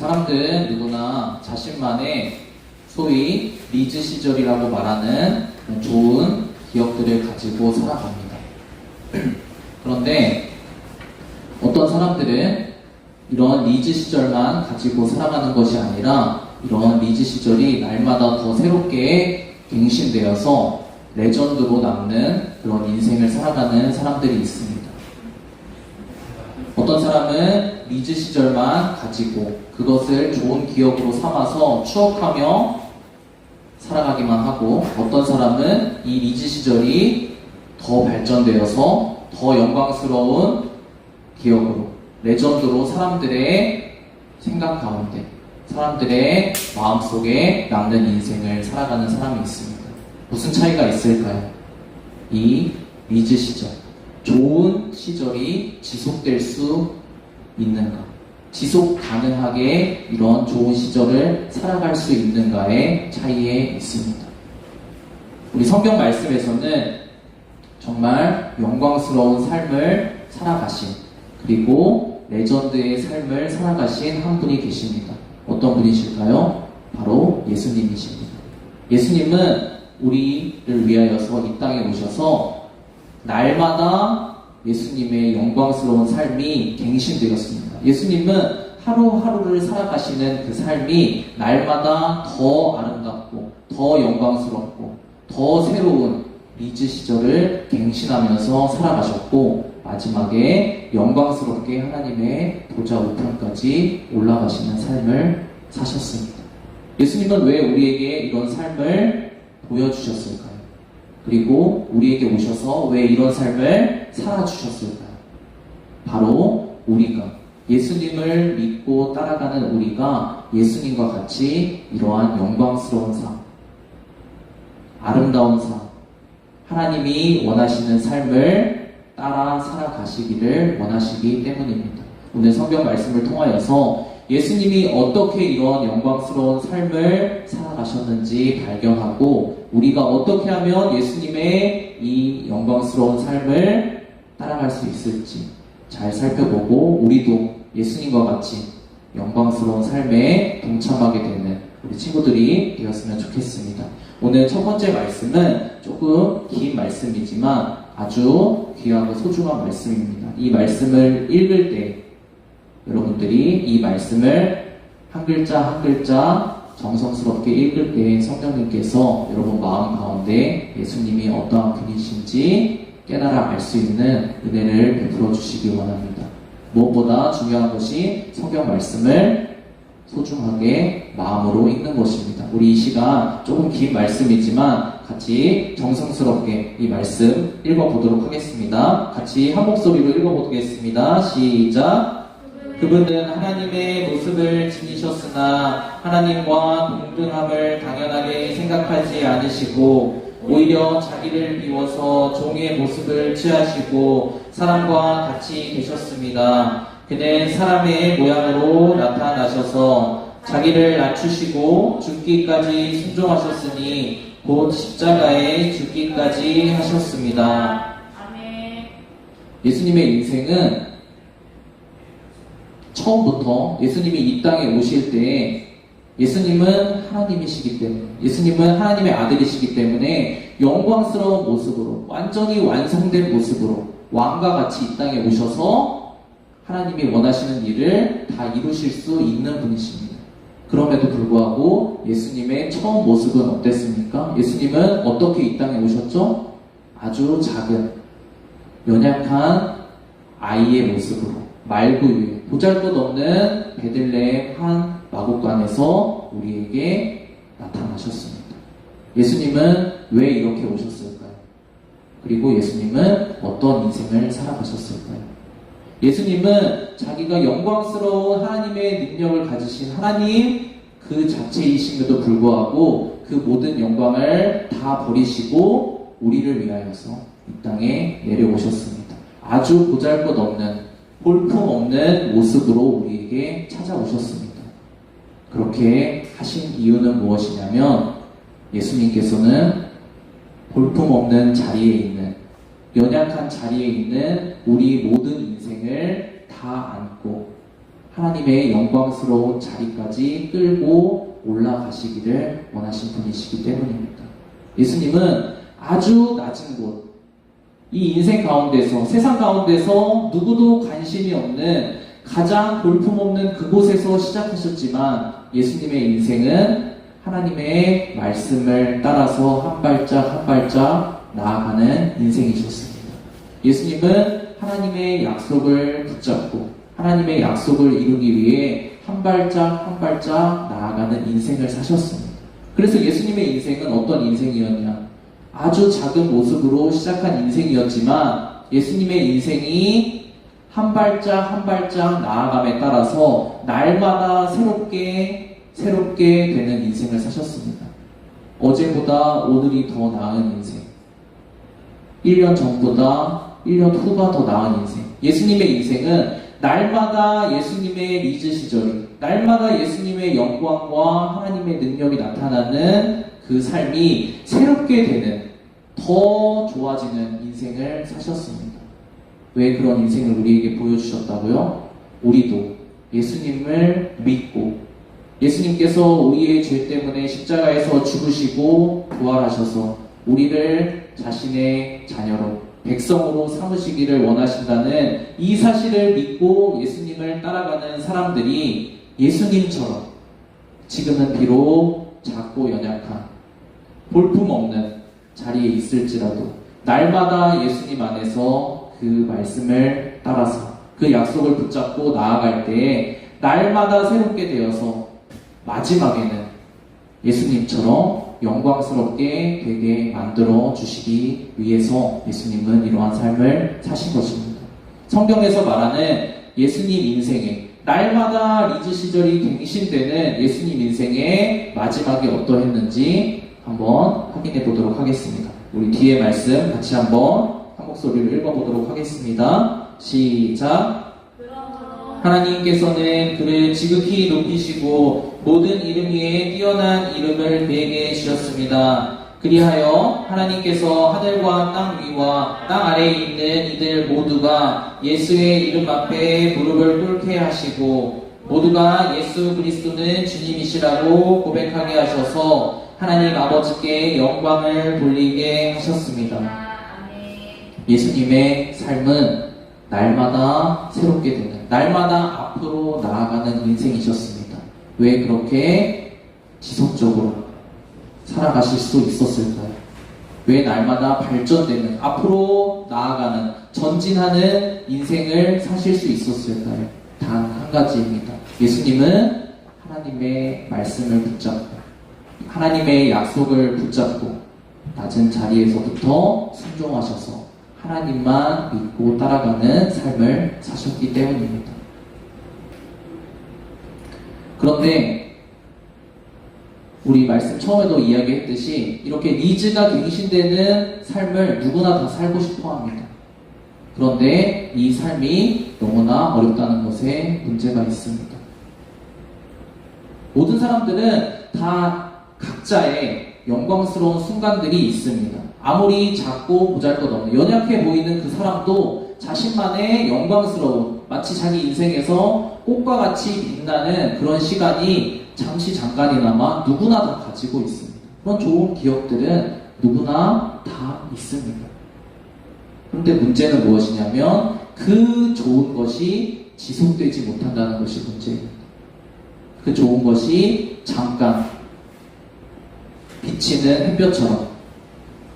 사람들은 누구나 자신만의 소위 리즈 시절이라고 말하는 좋은 기억들을 가지고 살아갑니다. 그런데 어떤 사람들은 이런 리즈 시절만 가지고 살아가는 것이 아니라 이런 리즈 시절이 날마다 더 새롭게 갱신되어서 레전드로 남는 그런 인생을 살아가는 사람들이 있습니다. 어떤 사람은 리즈 시절만 가지고 그것을 좋은 기억으로 삼아서 추억하며 살아가기만 하고, 어떤 사람은 이 리즈 시절이 더 발전되어서 더 영광스러운 기억으로, 레전드로 사람들의 생각 가운데, 사람들의 마음속에 남는 인생을 살아가는 사람이 있습니다. 무슨 차이가 있을까요? 이 리즈 시절, 좋은 시절이 지속될 수 있는가? 지속 가능하게 이런 좋은 시절을 살아갈 수 있는가의 차이에 있습니다. 우리 성경 말씀에서는 정말 영광스러운 삶을 살아가신, 그리고 레전드의 삶을 살아가신 한 분이 계십니다. 어떤 분이실까요? 바로 예수님이십니다. 예수님은 우리를 위하여서 이 땅에 오셔서 날마다 예수님의 영광스러운 삶이 갱신되었습니다. 예수님은 하루하루를 살아가시는 그 삶이 날마다 더 아름답고 더 영광스럽고 더 새로운 리즈 시절을 갱신하면서 살아가셨고, 마지막에 영광스럽게 하나님의 보좌 우편까지 올라가시는 삶을 사셨습니다. 예수님은 왜 우리에게 이런 삶을 보여주셨을까요? 그리고 우리에게 오셔서 왜 이런 삶을 살아주셨을까요? 바로 우리가, 예수님을 믿고 따라가는 우리가 예수님과 같이 이러한 영광스러운 삶, 아름다운 삶, 하나님이 원하시는 삶을 따라 살아가시기를 원하시기 때문입니다. 오늘 성경 말씀을 통하여서 예수님이 어떻게 이런 영광스러운 삶을 살아가셨는지 발견하고, 우리가 어떻게 하면 예수님의 이 영광스러운 삶을 따라갈 수 있을지 잘 살펴보고, 우리도 예수님과 같이 영광스러운 삶에 동참하게 되는 우리 친구들이 되었으면 좋겠습니다. 오늘 첫 번째 말씀은 조금 긴 말씀이지만 아주 귀하고 소중한 말씀입니다. 이 말씀을 읽을 때 여러분들이 이 말씀을 한 글자 한 글자 정성스럽게 읽을 때 성령님께서 여러분 마음 가운데 예수님이 어떠한 분이신지 깨달아 알 수 있는 은혜를 베풀어 주시기 원합니다. 무엇보다 중요한 것이 성경 말씀을 소중하게 마음으로 읽는 것입니다. 우리 이 시간 조금 긴 말씀이지만 같이 정성스럽게 이 말씀 읽어보도록 하겠습니다. 같이 한 목소리로 읽어보겠습니다. 시작! 그분은 하나님의 모습을 지니셨으나 하나님과 동등함을 당연하게 생각하지 않으시고 오히려 자기를 비워서 종의 모습을 취하시고 사람과 같이 계셨습니다. 그는 사람의 모양으로 나타나셔서 자기를 낮추시고 죽기까지 순종하셨으니 곧 십자가에 죽기까지 하셨습니다. 아멘. 예수님의 인생은 처음부터 예수님이 이 땅에 오실 때 예수님은 하나님이시기 때문에, 예수님은 하나님의 아들이시기 때문에 영광스러운 모습으로, 완전히 완성된 모습으로 왕과 같이 이 땅에 오셔서 하나님이 원하시는 일을 다 이루실 수 있는 분이십니다. 그럼에도 불구하고 예수님의 처음 모습은 어땠습니까? 예수님은 어떻게 이 땅에 오셨죠? 아주 작은, 연약한 아이의 모습으로 말구 위에 보잘것없는 베들레헴 한 마곡간에서 우리에게 나타나셨습니다. 예수님은 왜 이렇게 오셨을까요? 그리고 예수님은 어떤 인생을 살아가셨을까요? 예수님은 자기가 영광스러운 하나님의 능력을 가지신 하나님 그 자체이심에도 불구하고 그 모든 영광을 다 버리시고 우리를 위하여서 이 땅에 내려오셨습니다. 아주 보잘것없는, 볼품없는 모습으로 우리에게 찾아오셨습니다. 그렇게 하신 이유는 무엇이냐면 예수님께서는 볼품없는 자리에 있는, 연약한 자리에 있는 우리 모든 인생을 다 안고 하나님의 영광스러운 자리까지 끌고 올라가시기를 원하신 분이시기 때문입니다. 예수님은 아주 낮은 곳, 이 인생 가운데서, 세상 가운데서 누구도 관심이 없는 가장 볼품없는 그곳에서 시작하셨지만 예수님의 인생은 하나님의 말씀을 따라서 한 발짝 한 발짝 나아가는 인생이셨습니다. 예수님은 하나님의 약속을 붙잡고 하나님의 약속을 이루기 위해 한 발짝 한 발짝 나아가는 인생을 사셨습니다. 그래서 예수님의 인생은 어떤 인생이었냐? 아주 작은 모습으로 시작한 인생이었지만 예수님의 인생이 한 발짝 한 발짝 나아감에 따라서 날마다 새롭게 되는 인생을 사셨습니다. 어제보다 오늘이 더 나은 인생, 1년 전보다 1년 후가 더 나은 인생. 예수님의 인생은 날마다 예수님의 리즈 시절이, 날마다 예수님의 영광과 하나님의 능력이 나타나는 그 삶이 새롭게 되는, 더 좋아지는 인생을 사셨습니다. 왜 그런 인생을 우리에게 보여주셨다고요? 우리도 예수님을 믿고 예수님께서 우리의 죄 때문에 십자가에서 죽으시고 부활하셔서 우리를 자신의 자녀로, 백성으로 삼으시기를 원하신다는 이 사실을 믿고 예수님을 따라가는 사람들이 예수님처럼 지금은 비록 작고 연약한 볼품없는 자리에 있을지라도 날마다 예수님 안에서 그 말씀을 따라서 그 약속을 붙잡고 나아갈 때에 날마다 새롭게 되어서 마지막에는 예수님처럼 영광스럽게 되게 만들어 주시기 위해서 예수님은 이러한 삶을 사신 것입니다. 성경에서 말하는 예수님 인생에 날마다 리즈 시절이 갱신되는 예수님 인생의 마지막이 어떠했는지 한번 확인해 보도록 하겠습니다. 우리 뒤에 말씀 같이 한번 한 목소리로 읽어보도록 하겠습니다. 시작. 하나님께서는 그를 지극히 높이시고 모든 이름 위에 뛰어난 이름을 그에게 주셨습니다. 그리하여 하나님께서 하늘과 땅 위와 땅 아래에 있는 이들 모두가 예수의 이름 앞에 무릎을 꿇게 하시고 모두가 예수 그리스도는 주님이시라고 고백하게 하셔서 하나님 아버지께 영광을 돌리게 하셨습니다. 예수님의 삶은 날마다 새롭게 되는, 날마다 앞으로 나아가는 인생이셨습니다. 왜 그렇게 지속적으로 살아가실 수 있었을까요? 왜 날마다 발전되는, 앞으로 나아가는, 전진하는 인생을 사실 수 있었을까요? 단 한 가지입니다. 예수님은 하나님의 말씀을 붙잡고 하나님의 약속을 붙잡고 낮은 자리에서부터 순종하셔서 하나님만 믿고 따라가는 삶을 사셨기 때문입니다. 그런데 우리 말씀 처음에도 이야기했듯이 이렇게 니즈가 갱신되는 삶을 누구나 다 살고 싶어 합니다. 그런데 이 삶이 너무나 어렵다는 것에 문제가 있습니다. 모든 사람들은 다 각자의 영광스러운 순간들이 있습니다. 아무리 작고 보잘것없는 연약해 보이는 그 사람도 자신만의 영광스러운, 마치 자기 인생에서 꽃과 같이 빛나는 그런 시간이 잠깐이나마 누구나 다 가지고 있습니다. 그런 좋은 기억들은 누구나 다 있습니다. 그런데 문제는 무엇이냐면 그 좋은 것이 지속되지 못한다는 것이 문제입니다. 그 좋은 것이 잠깐 비치는 햇볕처럼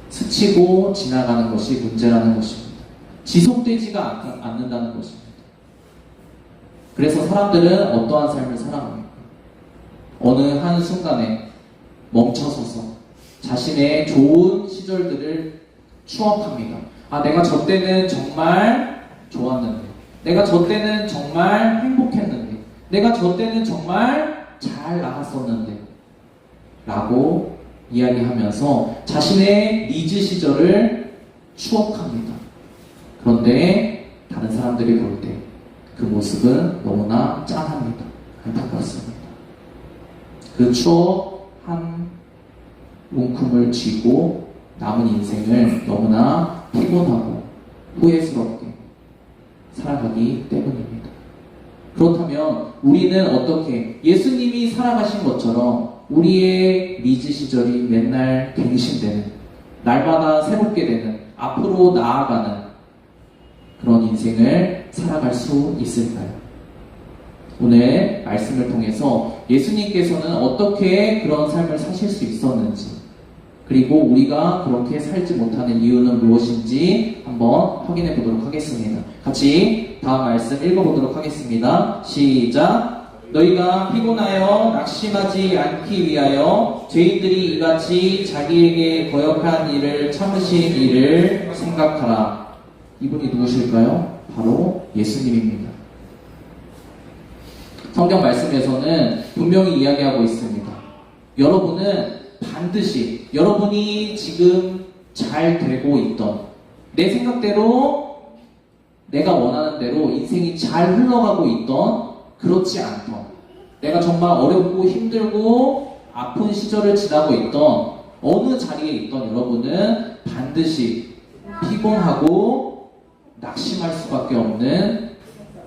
스치고 지나가는 것이 문제라는 것입니다. 지속되지가 않는다는 것입니다. 그래서 사람들은 어떠한 삶을 살아갑니까? 어느 한 순간에 멈춰서서 자신의 좋은 시절들을 추억합니다. 아, 내가 저 때는 정말 좋았는데, 내가 저 때는 정말 행복했는데, 내가 저 때는 정말 잘 나갔었는데 라고 이야기하면서 자신의 리즈 시절을 추억합니다. 그런데 다른 사람들이 볼 때 그 모습은 너무나 짠합니다. 안타깝습니다. 그 추억 한 움큼을 쥐고 남은 인생을 너무나 피곤하고 후회스럽게 살아가기 때문입니다. 그렇다면 우리는 어떻게 예수님이 살아가신 것처럼 우리의 리즈 시절이 맨날 갱신되는, 날마다 새롭게 되는, 앞으로 나아가는 그런 인생을 살아갈 수 있을까요? 오늘 말씀을 통해서 예수님께서는 어떻게 그런 삶을 사실 수 있었는지, 그리고 우리가 그렇게 살지 못하는 이유는 무엇인지 한번 확인해 보도록 하겠습니다. 같이 다음 말씀 읽어보도록 하겠습니다. 시작! 너희가 피곤하여 낙심하지 않기 위하여 죄인들이 이같이 자기에게 거역한 일을 참으신 일을 생각하라. 이분이 누구실까요? 바로 예수님입니다. 성경 말씀에서는 분명히 이야기하고 있습니다. 여러분은 반드시 여러분이 지금 잘 되고 있던, 내 생각대로 내가 원하는 대로 인생이 잘 흘러가고 있던, 그렇지 않던, 내가 정말 어렵고 힘들고 아픈 시절을 지나고 있던 어느 자리에 있던 여러분은 반드시 피곤하고 낙심할 수밖에 없는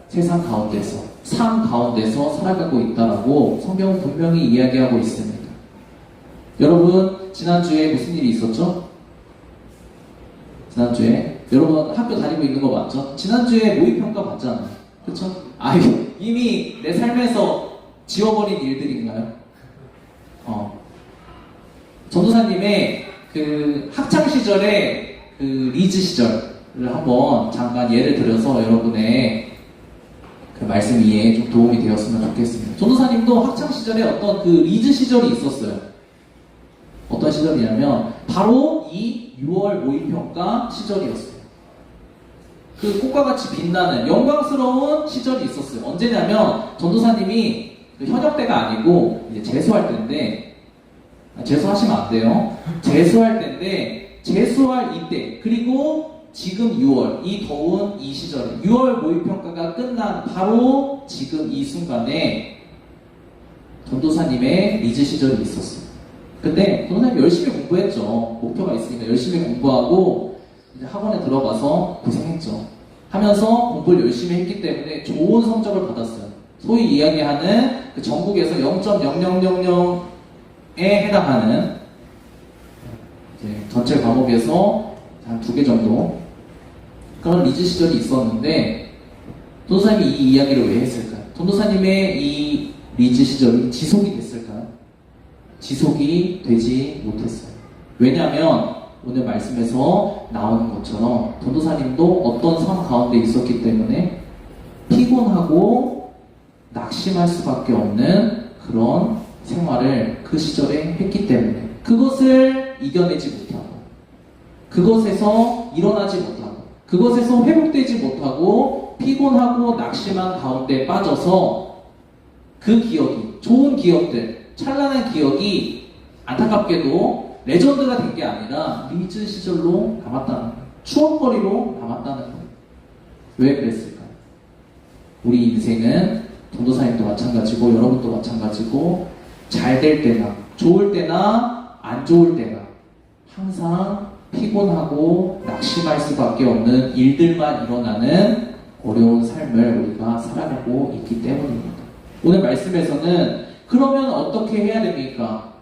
세상 가운데서, 삶 가운데서 살아가고 있다라고 성경은 분명히 이야기하고 있습니다. 여러분, 지난주에 무슨 일이 있었죠? 지난주에 여러분 학교 다니고 있는 거 맞죠? 지난주에 모의평가 봤잖아요. 그쵸? 이미 내 삶에서 지워버린 일들인가요? 전도사님의 그 학창시절의 그 리즈 시절을 한번 잠깐 예를 들어서 여러분의 그 말씀 이해에 좀 도움이 되었으면 좋겠습니다. 전도사님도 학창시절에 어떤 그 리즈 시절이 있었어요. 어떤 시절이냐면 바로 이 6월 모의평가 시절이었어요. 그 꽃과 같이 빛나는 영광스러운 시절이 있었어요. 언제냐면 전도사님이 그 현역 때가 아니고 이제 재수할 때인데, 재수하시면 안 돼요. 재수할 때인데, 재수할 이때, 그리고 지금 6월, 이 더운 이 시절에 6월 모의평가가 끝난 바로 지금 이 순간에 전도사님의 리즈 시절이 있었어요. 근데 전도사님 열심히 공부했죠. 목표가 있으니까 열심히 공부하고 이제 학원에 들어가서 고생했죠. 하면서 공부를 열심히 했기 때문에 좋은 성적을 받았어요. 소위 이야기하는 그 전국에서 0.0000에 해당하는 이제 전체 과목에서 한 2개 정도 그런 리즈 시절이 있었는데, 전도사님이 이 이야기를 왜 했을까요? 전도사님의 이 리즈 시절이 지속이 됐을까요? 지속이 되지 못했어요. 왜냐하면 오늘 말씀에서 나오는 것처럼 전도사님도 어떤 삶 가운데 있었기 때문에 피곤하고 낙심할 수밖에 없는 그런 생활을 그 시절에 했기 때문에 그것을 이겨내지 못하고, 그것에서 일어나지 못하고, 그것에서 회복되지 못하고 피곤하고 낙심한 가운데 빠져서 그 기억이, 좋은 기억들, 찬란한 기억이 안타깝게도 레전드가 된 게 아니라 리즈 시절로 남았다는 거예요. 추억거리로 남았다는 거예요. 왜 그랬을까요? 우리 인생은 전도사님도 마찬가지고 여러분도 마찬가지고 잘 될 때나 좋을 때나 안 좋을 때나 항상 피곤하고 낙심할 수밖에 없는 일들만 일어나는 어려운 삶을 우리가 살아가고 있기 때문입니다. 오늘 말씀에서는 그러면 어떻게 해야 됩니까?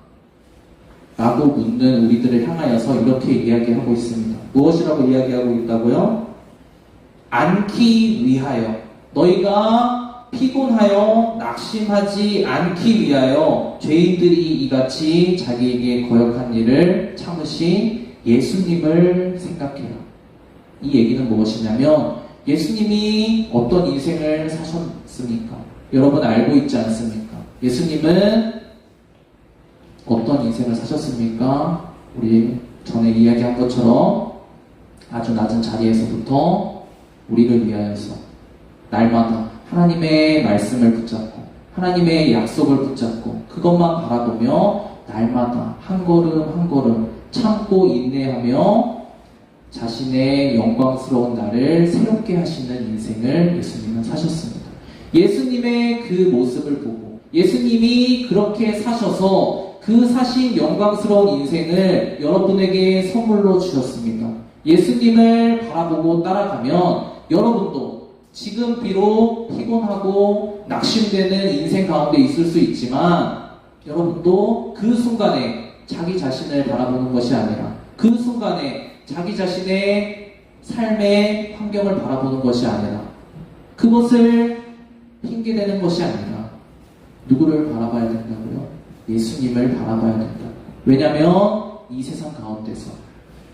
라고 묻는 우리들을 향하여서 이렇게 이야기하고 있습니다. 무엇이라고 이야기하고 있다고요? 않기 위하여, 너희가 피곤하여 낙심하지 않기 위하여 죄인들이 이같이 자기에게 거역한 일을 참으신 예수님을 생각해라. 이 얘기는 무엇이냐면 예수님이 어떤 인생을 사셨습니까? 여러분 알고 있지 않습니까? 예수님은 어떤 인생을 사셨습니까? 우리 전에 이야기한 것처럼 아주 낮은 자리에서부터 우리를 위하여서 날마다 하나님의 말씀을 붙잡고 하나님의 약속을 붙잡고 그것만 바라보며 날마다 한 걸음 한 걸음 참고 인내하며 자신의 영광스러운 날을 새롭게 하시는 인생을 예수님은 사셨습니다. 예수님의 그 모습을 보고 예수님이 그렇게 사셔서 그 사신 영광스러운 인생을 여러분에게 선물로 주셨습니다. 예수님을 바라보고 따라가면 여러분도 지금 비록 피곤하고 낙심되는 인생 가운데 있을 수 있지만 여러분도 그 순간에 자기 자신을 바라보는 것이 아니라 그 순간에 자기 자신의 삶의 환경을 바라보는 것이 아니라 그것을 핑계대는 것이 아니라 누구를 바라봐야 된다고요? 예수님을 바라봐야 된다. 왜냐하면 이 세상 가운데서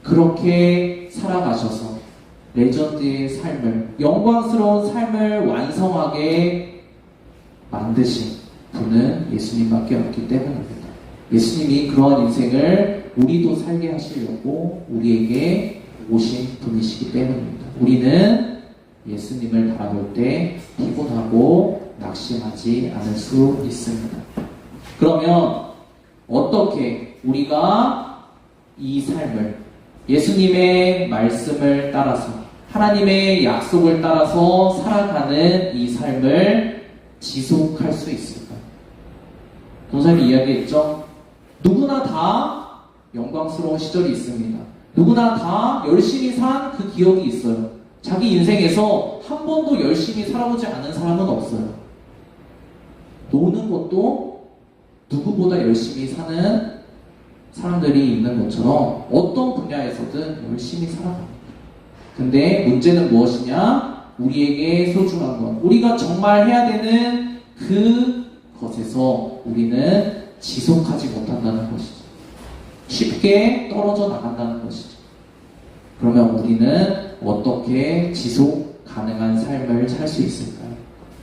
그렇게 살아가셔서 레전드의 삶을, 영광스러운 삶을 완성하게 만드신 분은 예수님밖에 없기 때문입니다. 예수님이 그러한 인생을 우리도 살게 하시려고 우리에게 오신 분이시기 때문입니다. 우리는 예수님을 바라볼 때 피곤하고 낙심하지 않을 수 있습니다. 그러면 어떻게 우리가 이 삶을 예수님의 말씀을 따라서 하나님의 약속을 따라서 살아가는 이 삶을 지속할 수 있을까요? 동사님이 이야기했죠. 누구나 다 영광스러운 시절이 있습니다. 누구나 다 열심히 산 그 기억이 있어요. 자기 인생에서 한 번도 열심히 살아보지 않은 사람은 없어요. 노는 것도 누구보다 열심히 사는 사람들이 있는 것처럼 어떤 분야에서든 열심히 살아갑니다. 근데 문제는 무엇이냐? 우리에게 소중한 것, 우리가 정말 해야 되는 그것에서 우리는 지속하지 못한다는 것이죠. 쉽게 떨어져 나간다는 것이죠. 그러면 우리는 어떻게 지속 가능한 삶을 살 수 있을까요?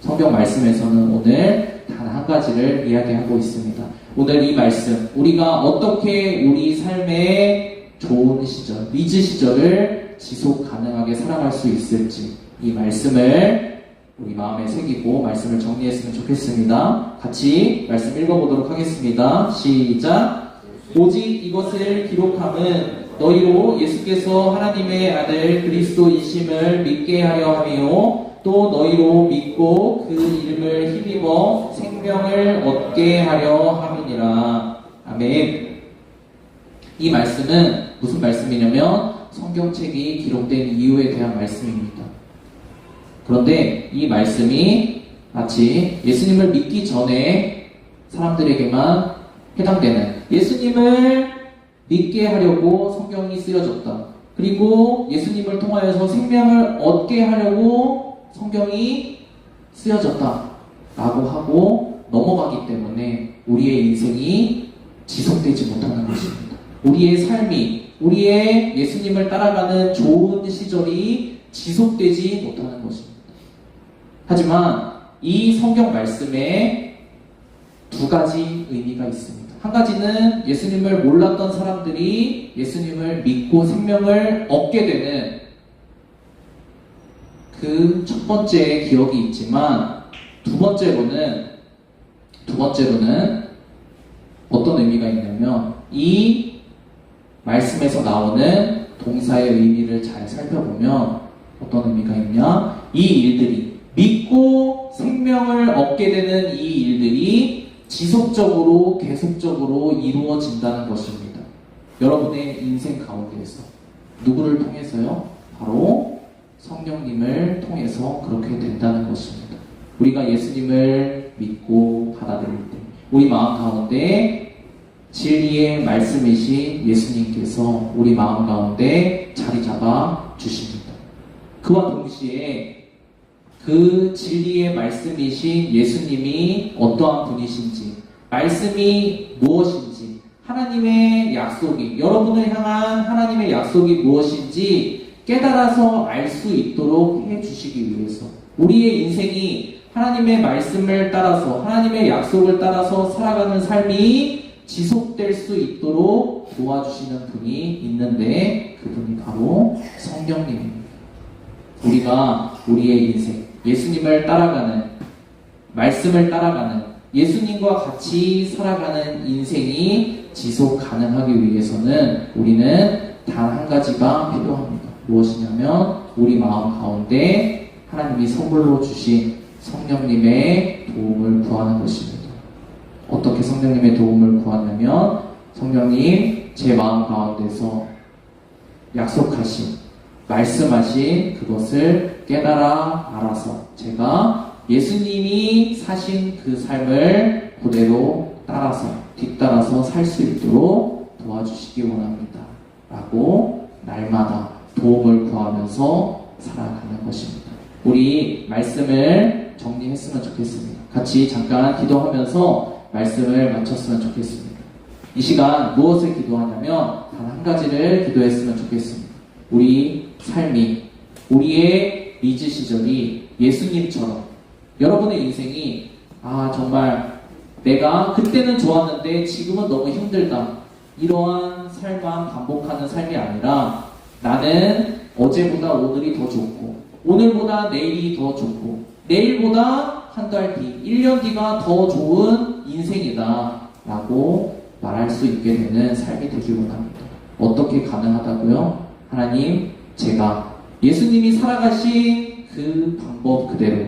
성경 말씀에서는 오늘 단 한 가지를 이야기하고 있습니다. 오늘 이 말씀, 우리가 어떻게 우리 삶의 좋은 시절, 리즈 시절을 지속 가능하게 살아갈 수 있을지 이 말씀을 우리 마음에 새기고 말씀을 정리했으면 좋겠습니다. 같이 말씀 읽어보도록 하겠습니다. 시작! 오직 이것을 기록함은 너희로 예수께서 하나님의 아들 그리스도이심을 믿게 하려 함이요 또 너희로 믿고 그 이름을 힘입어 생명을 얻게 하려 함이니라. 아멘. 이 말씀은 무슨 말씀이냐면 성경책이 기록된 이유에 대한 말씀입니다. 그런데 이 말씀이 마치 예수님을 믿기 전에 사람들에게만 해당되는, 예수님을 믿게 하려고 성경이 쓰여졌다. 그리고 예수님을 통하여서 생명을 얻게 하려고 성경이 쓰여졌다 라고 하고 넘어가기 때문에 우리의 인생이 지속되지 못하는 것입니다. 우리의 삶이, 우리의 예수님을 따라가는 좋은 시절이 지속되지 못하는 것입니다. 하지만 이 성경 말씀에 두 가지 의미가 있습니다. 한 가지는 예수님을 몰랐던 사람들이 예수님을 믿고 생명을 얻게 되는 그 첫 번째 기억이 있지만 두 번째로는 어떤 의미가 있냐면 이 말씀에서 나오는 동사의 의미를 잘 살펴보면 어떤 의미가 있냐? 이 일들이, 믿고 생명을 얻게 되는 이 일들이 지속적으로 계속적으로 이루어진다는 것입니다. 여러분의 인생 가운데에서 누구를 통해서요? 바로 성령님을 통해서 그렇게 된다는 것입니다. 우리가 예수님을 믿고 받아들일 때 우리 마음 가운데 진리의 말씀이신 예수님께서 우리 마음 가운데 자리 잡아 주십니다. 그와 동시에 그 진리의 말씀이신 예수님이 어떠한 분이신지, 말씀이 무엇인지, 하나님의 약속이, 여러분을 향한 하나님의 약속이 무엇인지 깨달아서 알 수 있도록 해주시기 위해서, 우리의 인생이 하나님의 말씀을 따라서, 하나님의 약속을 따라서 살아가는 삶이 지속될 수 있도록 도와주시는 분이 있는데 그분이 바로 성령님입니다. 우리가 우리의 인생, 예수님을 따라가는, 말씀을 따라가는, 예수님과 같이 살아가는 인생이 지속 가능하기 위해서는 우리는 단 한 가지가 필요합니다. 무엇이냐면 우리 마음 가운데 하나님이 선물로 주신 성령님의 도움을 구하는 것입니다. 어떻게 성령님의 도움을 구하냐면 성령님, 제 마음 가운데서 약속하신, 말씀하신 그것을 깨달아 알아서 제가 예수님이 사신 그 삶을 그대로 따라서 뒤따라서 살 수 있도록 도와주시기 원합니다. 라고 날마다 도움을 구하면서 살아가는 것입니다. 우리 말씀을 정리했으면 좋겠습니다. 같이 잠깐 기도하면서 말씀을 마쳤으면 좋겠습니다. 이 시간 무엇을 기도하냐면 단 한 가지를 기도했으면 좋겠습니다. 우리 삶이, 우리의 리즈 시절이 예수님처럼 여러분의 인생이 정말 내가 그때는 좋았는데 지금은 너무 힘들다, 이러한 삶만 반복하는 삶이 아니라 나는 어제보다 오늘이 더 좋고 오늘보다 내일이 더 좋고 내일보다 한 달 뒤, 1년 뒤가 더 좋은 인생이다 라고 말할 수 있게 되는 삶이 되기 원합니다. 어떻게 가능하다고요? 하나님, 제가 예수님이 살아가신 그 방법 그대로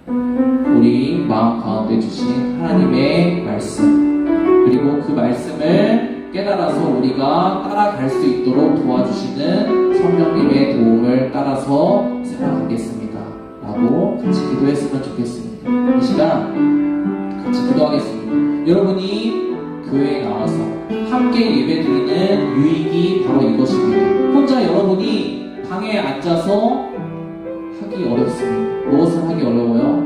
우리 마음 가운데 주신 하나님의 말씀, 그리고 그 말씀을 깨달아서 우리가 따라갈 수 있도록 도와주시는 성령님의 도움을 따라서 살아가겠습니다 라고 같이 기도했으면 좋겠습니다. 이 시간 같이 기도하겠습니다. 여러분이 교회에 나와서 함께 예배드리는 유익이 바로 이것입니다. 혼자 여러분이 방에 앉아서 하기 어렵습니다. 무엇을 하기 어려워요?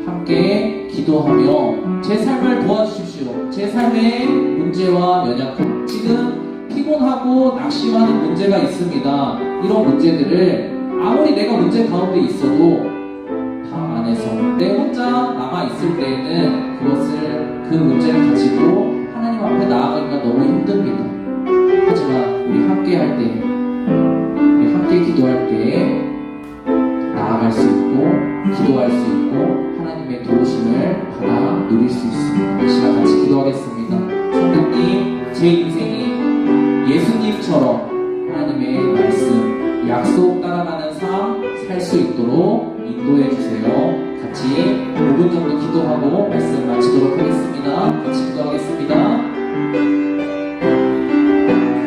함께 기도하며 제 삶을 도와주십시오. 제 삶의 문제와 연약함, 지금 피곤하고 낙심하는 문제가 있습니다. 이런 문제들을 아무리 내가 문제 가운데 있어도 방 안에서 내 혼자 남아있을 때에는 그 문제를 가지고 하나님 앞에 나아가기가 너무 힘듭니다. 하지만 우리 함께 할 때, 우리 함께 기도할 때 나아갈 수 있고 기도할 수 있고 하나님의 도우심을 받아 누릴 수 있습니다. 이 시간 같이 기도하겠습니다. 성도님, 제 인생이 예수님처럼 하나님의 말씀, 약속 따라가는 삶 살 수 있도록 인도해 주세요. 같이 5분 정도 기도하고 말씀